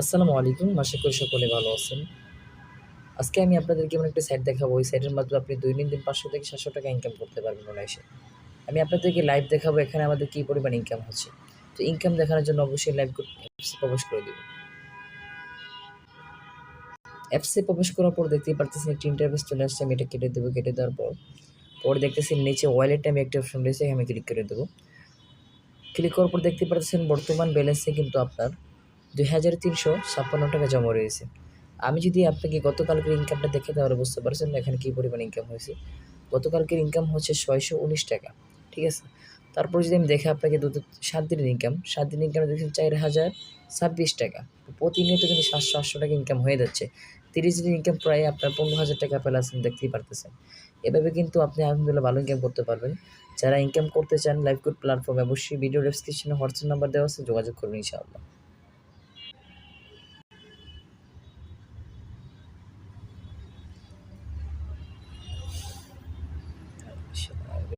আসসালামু আলাইকুম। আশা করি সকলে ভালো আছেন। আজকে আমি আপনাদেরকে এমন একটা সাইট দেখাবো, ওই সাইটের মাধ্যমে আপনি দৈনন্দিন ৳৫০০ থেকে ৳৭০০ ইনকাম করতে পারবেন অনায়াসে। আমি আপনাদেরকে লাইভ দেখাবো এখানে আমাদের কি পরিমাণ ইনকাম হচ্ছে। তো ইনকাম দেখানোর জন্য অবশ্যই লাইভ অ্যাপসে প্রবেশ করে দিব। অ্যাপসে প্রবেশ করার পর দেখতেই পারতেছেন একটি ইন্টারফেস চলে আসছে। আমি এটা কেটে দেবো। কেটে দেওয়ার পরে দেখতেছি নিচে ওয়ালেট নামে একটি অপশন রয়েছে, আমি ক্লিক করে দেবো। ক্লিক করার পর দেখতে পারতেছেন বর্তমান ব্যালেন্সে কিন্তু আপনার ৳২,৩৫৬ জমা রয়েছে। আমি যদি আপনাকে গতকালকের ইনকামটা দেখে তাহলে বুঝতে পারছেন এখানে কী পরিমাণ ইনকাম হয়েছে। গতকালকের ইনকাম হচ্ছে ৳৬১৯। ঠিক আছে? তারপর যদি আমি দেখি আপনাকে ৭ দিনের ইনকাম, ৭ দিনের ইনকামে দেখছেন ৳৪,০২৬। প্রতিনিয়ত কিন্তু ৳৭০০-৮০০ ইনকাম হয়ে যাচ্ছে। ৩০ দিনের ইনকাম প্রায় আপনার ৳১৫,০০০ প্লাস দেখতেই পারতেছেন। এভাবে কিন্তু আপনি আলহামদুলিল্লাহ ভালো ইনকাম করতে পারবেন। যারা ইনকাম করতে চান লাইভ কোড প্ল্যাটফর্মে অবশ্যই ভিডিও ডেসক্রিপশনে হোয়াটসঅ্যাপ নাম্বার দেওয়া আছে, যোগাযোগ করবেন ইনশাআল্লাহ।